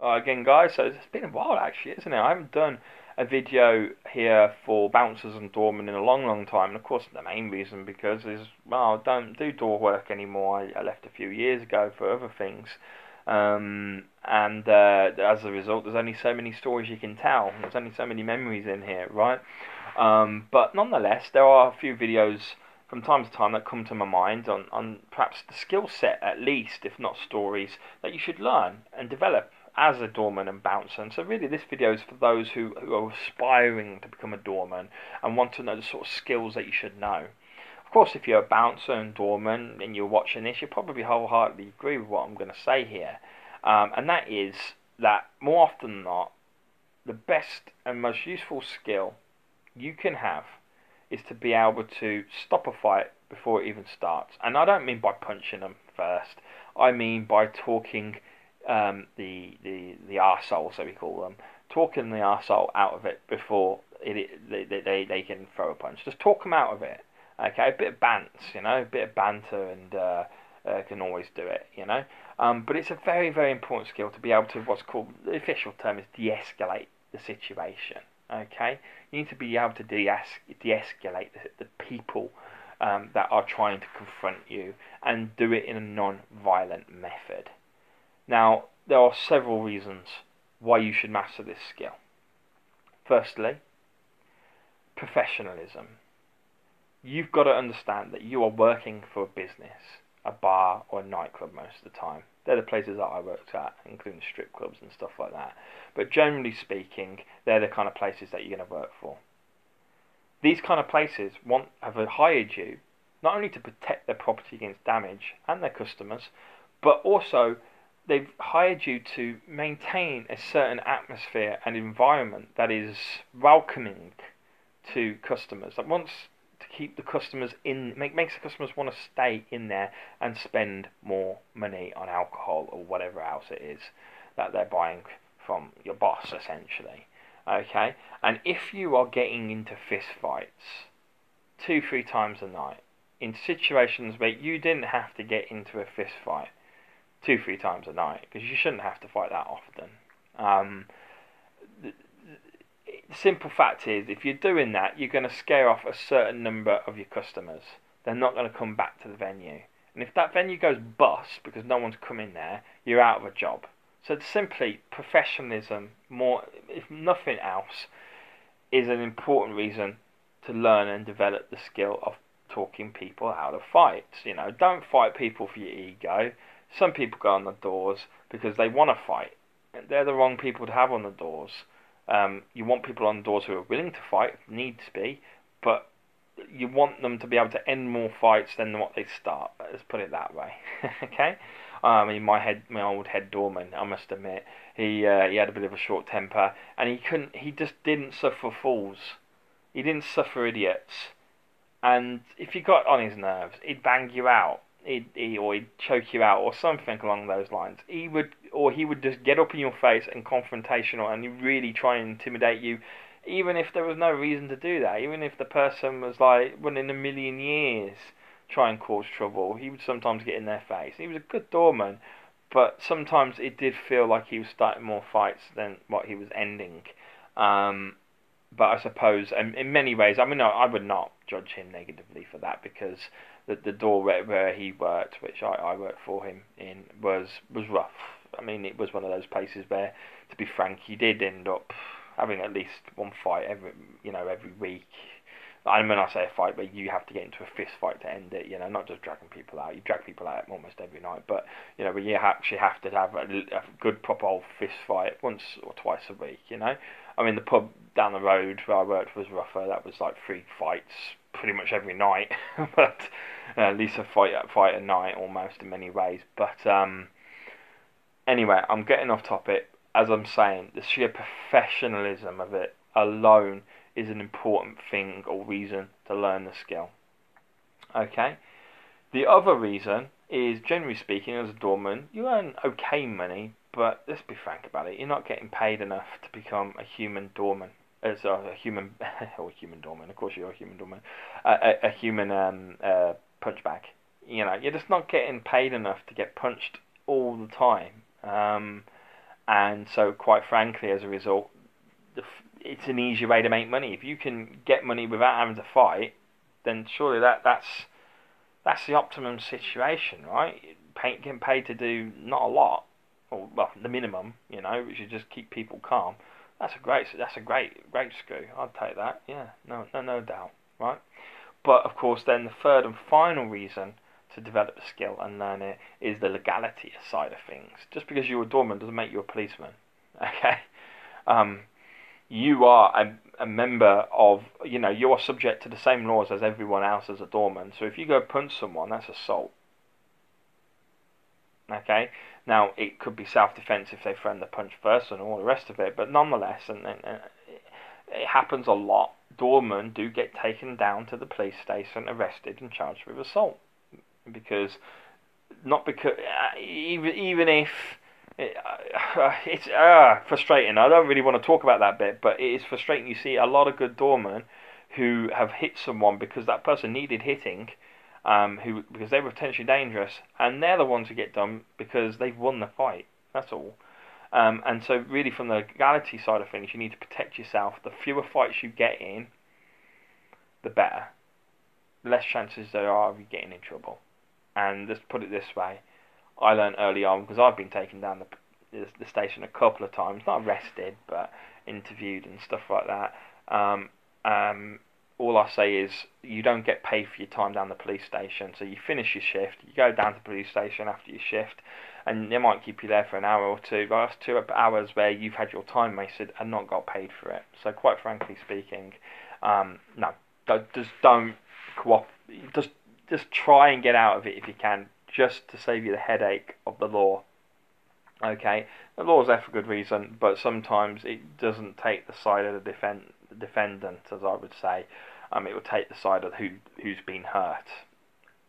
Again, guys, so it's been a while actually, isn't it? I haven't done a video here for bouncers and doormen in a long, long time. And of course, the main reason because is, well, I don't do door work anymore. I left a few years ago for other things. And as a result, there's only so many stories you can tell. There's only so many memories in here, right? But nonetheless, there are a few videos from time to time that come to my mind on perhaps the skill set, at least, if not stories, that you should learn and develop as a doorman and bouncer. And so really this video is for those who are aspiring to become a doorman and want to know the sort of skills that you should know. Of course, if you're a bouncer and doorman and you're watching this, you'll probably wholeheartedly agree with what I'm going to say here. And that is that more often than not, the best and most useful skill you can have is to be able to stop a fight before it even starts. And I don't mean by punching them first. I mean by talking the arseholes, so we call them, talking the arsehole out of it before they can throw a punch. Just talk them out of it. Okay, a bit of bants, a bit of banter, and can always do it, But it's a very, very important skill to be able to, what's called, the official term is de-escalate the situation. Okay, you need to be able to de-escalate the people that are trying to confront you and do it in a non-violent method. Now, there are several reasons why you should master this skill. Firstly, professionalism. You've got to understand that you are working for a business, a bar or a nightclub most of the time. They're the places that I worked at, including strip clubs and stuff like that. But generally speaking, they're the kind of places that you're going to work for. These kind of places have hired you not only to protect their property against damage and their customers, but also they've hired you to maintain a certain atmosphere and environment that is welcoming to customers, that wants to keep the customers makes the customers want to stay in there and spend more money on alcohol or whatever else it is that they're buying from your boss, essentially. Okay? And if you are getting into fist fights 2-3 times a night in situations where you didn't have to get into a fist fight 2-3 times a night, because you shouldn't have to fight that often. The simple fact is, if you're doing that, you're going to scare off a certain number of your customers. They're not going to come back to the venue. And if that venue goes bust because no one's coming there, you're out of a job. So it's simply professionalism, more, if nothing else, is an important reason to learn and develop the skill of talking people out of fights. Don't fight people for your ego. Some people go on the doors because they want to fight. They're the wrong people to have on the doors. You want people on the doors who are willing to fight, if needs be, but you want them to be able to end more fights than what they start. Let's put it that way. Okay. My old head doorman, I must admit, he had a bit of a short temper, and he just didn't suffer fools. He didn't suffer idiots. And if you got on his nerves, he'd bang you out. He'd choke you out or something along those lines. He would just get up in your face and confrontational and really try and intimidate you, even if there was no reason to do that. Even if the person was like running a million years try and cause trouble, he would sometimes get in their face. He was a good doorman, but sometimes it did feel like he was starting more fights than what he was ending. But I suppose, in many ways, I would not judge him negatively for that, because the door where he worked, which I worked for him in, was rough. It was one of those places where, to be frank, he did end up having at least one fight every week. When I say a fight, where you have to get into a fist fight to end it, not just dragging people out. You drag people out almost every night, but where you actually have to have a good proper old fist fight once or twice a week. The pub down the road where I worked was rougher. That was like 3 fights pretty much every night, but at least a fight a night almost in many ways. But anyway, I'm getting off topic. As I'm saying, the sheer professionalism of it alone is an important thing or reason to learn the skill. Okay? The other reason is, generally speaking, as a doorman, you earn okay money, but let's be frank about it, you're not getting paid enough to become a human doorman. As a human, or human doorman, of course you're a human doorman, a human punch bag. You're just not getting paid enough to get punched all the time. And so, quite frankly, as a result, it's an easier way to make money. If you can get money without having to fight, then surely that's the optimum situation, right? Getting paid to do not a lot, or well, the minimum, which is just keep people calm. That's a great screw. I'd take that. Yeah, no doubt, right? But of course, then the third and final reason to develop a skill and learn it is the legality side of things. Just because you're a doorman doesn't make you a policeman. Okay, um, you are a member of, you are subject to the same laws as everyone else as a doorman. So if you go punch someone, that's assault. Okay, now it could be self-defense if they throw the punch first and all the rest of it, but nonetheless, and it happens a lot. Doormen do get taken down to the police station, arrested, and charged with assault because not because even if it's frustrating. I don't really want to talk about that bit, but it is frustrating. You see a lot of good doormen who have hit someone because that person needed hitting, because they were potentially dangerous, and they're the ones who get done because they've won the fight. That's all. And so, really, from the legality side of things, you need to protect yourself. The fewer fights you get in, the better. The less chances there are of you getting in trouble. And let's put it this way. I learned early on, because I've been taken down the station a couple of times, not arrested, but interviewed and stuff like that. All I say is you don't get paid for your time down the police station. So you finish your shift, you go down to the police station after your shift, and they might keep you there for an hour or two, but that's 2 hours where you've had your time wasted and not got paid for it. So quite frankly speaking, no, don't just try and get out of it if you can, just to save you the headache of the law. Okay, the law is there for good reason, but sometimes it doesn't take the side of the defendant, as I would say. It will take the side of who's been hurt.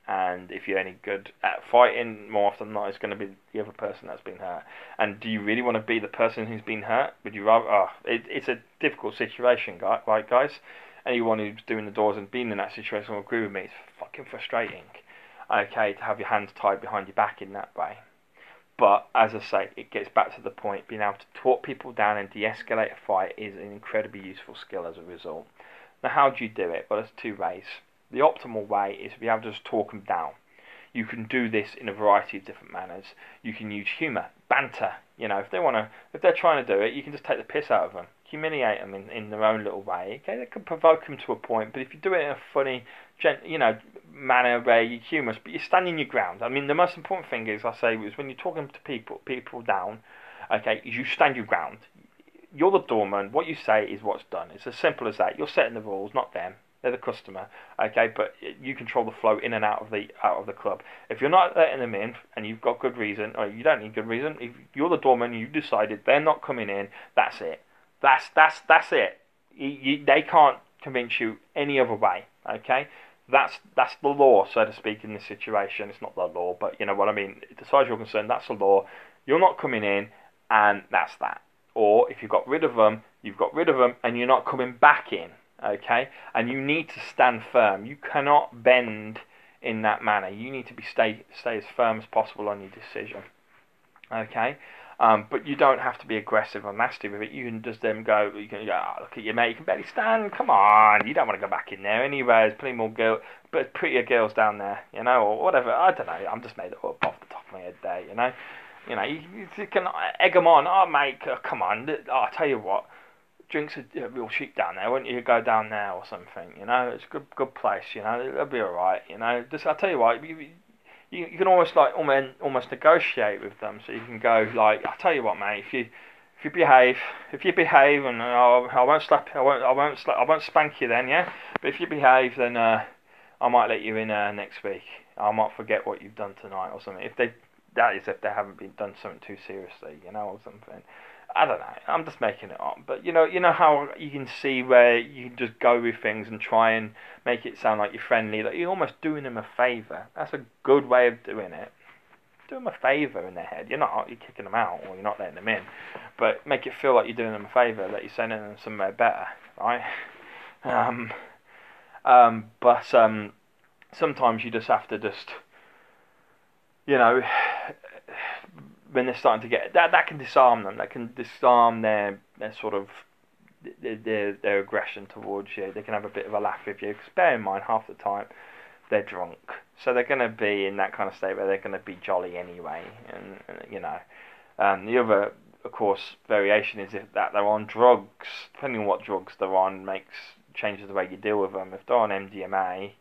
And if you're any good at fighting, more often than not, it's going to be the other person that's been hurt. And do you really want to be the person who's been hurt? Would you rather? It's a difficult situation, right, guys? Anyone who's doing the doors and been in that situation will agree with me. It's fucking frustrating. Okay, to have your hands tied behind your back in that way. But as I say, it gets back to the point. Being able to talk people down and de-escalate a fight is an incredibly useful skill as a result. Now, how do you do it? Well, there's 2 ways. The optimal way is to be able to just talk them down. You can do this in a variety of different manners. You can use humour, banter. If they're trying to do it, you can just take the piss out of them, humiliate them in their own little way. Okay, that can provoke them to a point, but if you do it in a funny, manner where you're humorous, but you're standing your ground. I mean, the most important thing is, I say, is when you're talking to people down, okay, is you stand your ground. You're the doorman. What you say is what's done. It's as simple as that. You're setting the rules, not them. They're the customer, okay, but you control the flow in and out of the club. If you're not letting them in, and you've got good reason, or you don't need good reason, if you're the doorman, you decided they're not coming in. That's it. That's it. They can't convince you any other way, okay? That's the law, so to speak, in this situation. It's not the law, but you know what I mean. As far as you're concerned, that's the law. You're not coming in, and that's that. Or if you've got rid of them, and you're not coming back in. Okay, and you need to stand firm. You cannot bend in that manner. You need to stay as firm as possible on your decision. Okay, but you don't have to be aggressive or nasty with it. You can just go. You can go. Oh, look at your mate. You can barely stand. Come on. You don't want to go back in there anyway. There's plenty more but prettier girls down there. Or whatever. I don't know. I'm just made it up off the top of my head there. You can egg them on. Oh, mate, come on. I'll tell you what. Drinks are real cheap down there. Why don't you go down there or something? It's a good place. It'll be all right. Just I'll tell you what. You can almost almost negotiate with them. So you can go like, I'll tell you what, mate. If you behave, and I won't slap, I won't spank you then, yeah. But if you behave, then I might let you in next week. I might forget what you've done tonight or something. If they haven't been done something too seriously, or something. I don't know. I'm just making it up, but you know how you can see where you can just go with things and try and make it sound like you're friendly, that you're almost doing them a favour. That's a good way of doing it. Do them a favour in their head. You're kicking them out, or you're not letting them in, but make it feel like you're doing them a favour, that you're sending them somewhere better, right? But sometimes you just have to when they're starting to get that can disarm them. That can disarm their sort of their aggression towards you. They can have a bit of a laugh with you. Because bear in mind, half the time they're drunk, so they're going to be in that kind of state where they're going to be jolly anyway. And you know, the other, of course, variation is if that they're on drugs. Depending on what drugs they're on, changes the way you deal with them. If they're on MDMA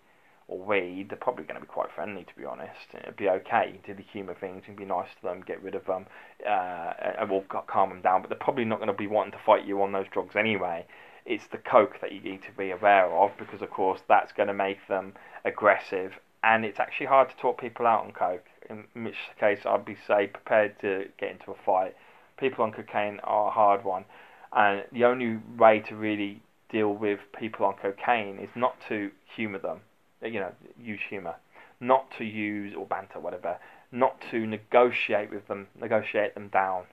or weed, they're probably going to be quite friendly, to be honest. It'll be okay. You do the humour things and be nice to them, get rid of them, and we'll calm them down. But they're probably not going to be wanting to fight you on those drugs anyway. It's the coke that you need to be aware of, because of course that's going to make them aggressive, and it's actually hard to talk people out on coke. In which case, I'd be prepared to get into a fight. People on cocaine are a hard one, and the only way to really deal with people on cocaine is not to humour them. Use humour, not to use or banter, whatever, not to negotiate with them, negotiate them down.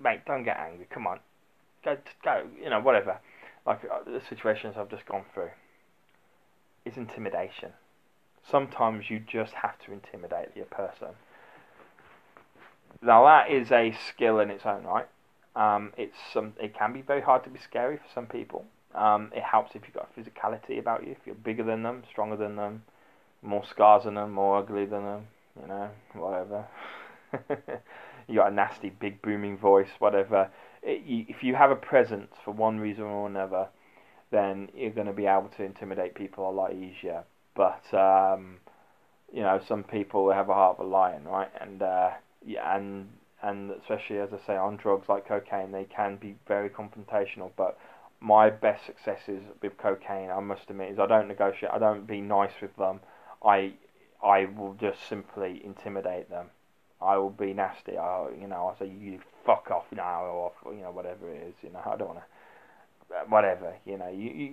Mate, don't get angry. Come on, go, whatever. Like the situations I've just gone through, is intimidation. Sometimes you just have to intimidate the person. Now that is a skill in its own right. It can be very hard to be scary for some people. It helps if you've got physicality about you, if you're bigger than them, stronger than them, more scars than them, more ugly than them, whatever. You got a nasty, big, booming voice, whatever. If you have a presence for one reason or another, then you're going to be able to intimidate people a lot easier. But, some people have a heart of a lion, right? And especially, as I say, on drugs like cocaine, they can be very confrontational, but my best successes with cocaine, I must admit, is I don't negotiate. I don't be nice with them. I will just simply intimidate them. I will be nasty. I'll say, you fuck off now, or whatever it is. I don't want to, whatever. You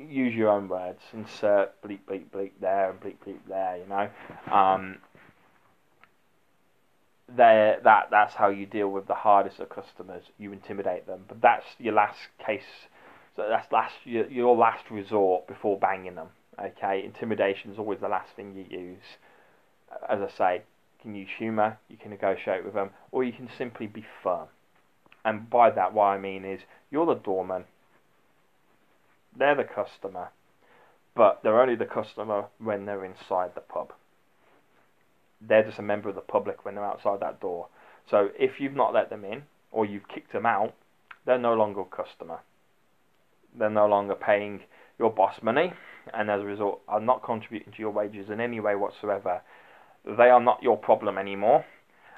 use your own words. Insert bleep bleep bleep there and bleep bleep there. That's how you deal with the hardest of customers. You intimidate them, but that's your last case. So that's your last resort before banging them. Okay, intimidation is always the last thing you use. As I say, you can use humour, you can negotiate with them, or you can simply be firm. And by that, what I mean is, you're the doorman, they're the customer, but they're only the customer when they're inside the pub. They're just a member of the public when they're outside that door. So if you've not let them in, or you've kicked them out, they're no longer a customer. They're no longer paying your boss money, and as a result are not contributing to your wages in any way whatsoever. They are not your problem anymore,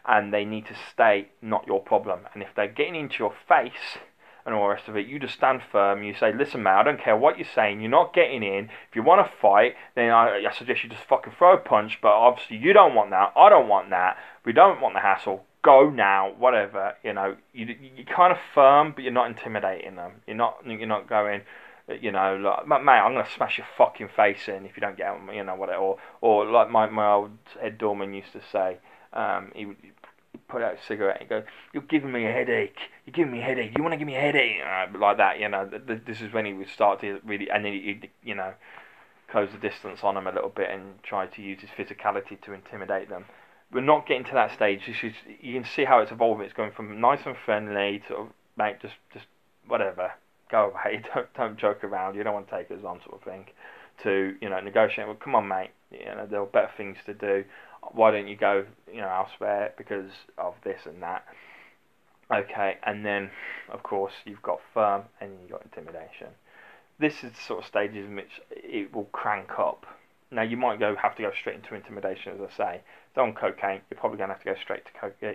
and they need to stay not your problem. And if they're getting into your face and all the rest of it, you just stand firm. You say, listen, mate, I don't care what you're saying. You're not getting in. If you want to fight, then I suggest you just fucking throw a punch. But obviously you don't want that. I don't want that. We don't want the hassle. Go now, whatever. You're kind of firm, but you're not intimidating them. You're not going, like, mate, I'm gonna smash your fucking face in if you don't get, whatever. Or like my old head doorman used to say, he would put out a cigarette and go, "You're giving me a headache. You're giving me a headache. You want to give me a headache?" Like that, This is when he would start to really, and then he'd, close the distance on them a little bit and try to use his physicality to intimidate them. We're not getting to that stage. You can see how it's evolving. It's going from nice and friendly to, mate, just whatever, go away, don't joke around. You don't want to take us on, sort of thing. To negotiate. Well, come on, mate. There are better things to do. Why don't you go, elsewhere because of this and that? Okay, and then of course you've got firm and you've got intimidation. This is the sort of stages in which it will crank up. Now you might have to go straight into intimidation, as I say. So on cocaine, you're probably going to have to go straight to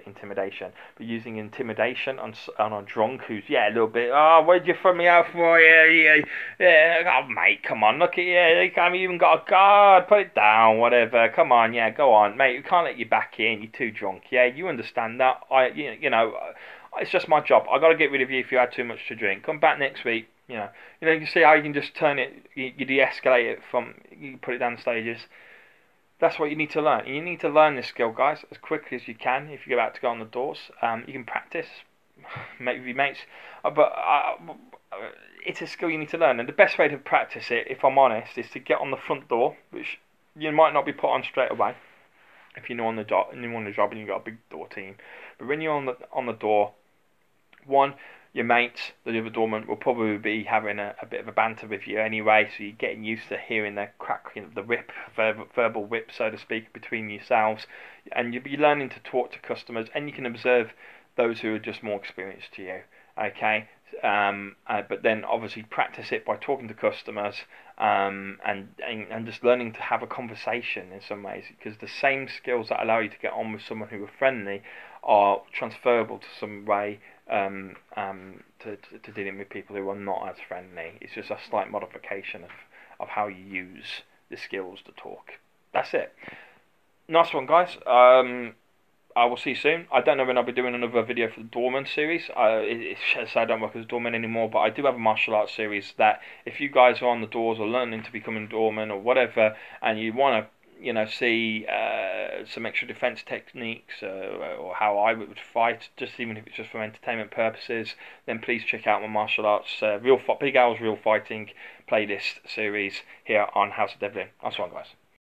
intimidation. But using intimidation on a drunk who's, a little bit, what'd you throw me out for? Yeah, oh mate, come on, look at you, you haven't even got a card, put it down, whatever, come on, go on, mate, we can't let you back in, you're too drunk, you understand that, it's just my job, I got to get rid of you if you had too much to drink, come back next week. You can see how you can just turn it, you de-escalate it you put it down the stages. That's what you need to learn. And you need to learn this skill, guys, as quickly as you can. If you're about to go on the doors, you can practice, make with your mates. But it's a skill you need to learn. And the best way to practice it, if I'm honest, is to get on the front door, which you might not be put on straight away. if you're new on the job and you've got a big door team. But when you're on the door, one, your mates, the other doorman, will probably be having a bit of a banter with you anyway, so you're getting used to hearing the cracking of the whip, verbal whip, so to speak, between yourselves, and you'll be learning to talk to customers, and you can observe those who are just more experienced to you. Okay, but then obviously practice it by talking to customers, and just learning to have a conversation in some ways, because the same skills that allow you to get on with someone who are friendly are transferable to some way, to dealing with people who are not as friendly. It's just a slight modification of how you use the skills to talk. That's it. Nice one, guys. I will see you soon. I don't know when I'll be doing another video for the Doorman series. I don't work as a doorman anymore, but I do have a martial arts series that if you guys are on the doors or learning to become a doorman or whatever, and you want to, see some extra defense techniques, or how I would fight, just even if it's just for entertainment purposes, then please check out my martial arts Big Al's Real Fighting playlist series here on House of Devlin. That's one, guys.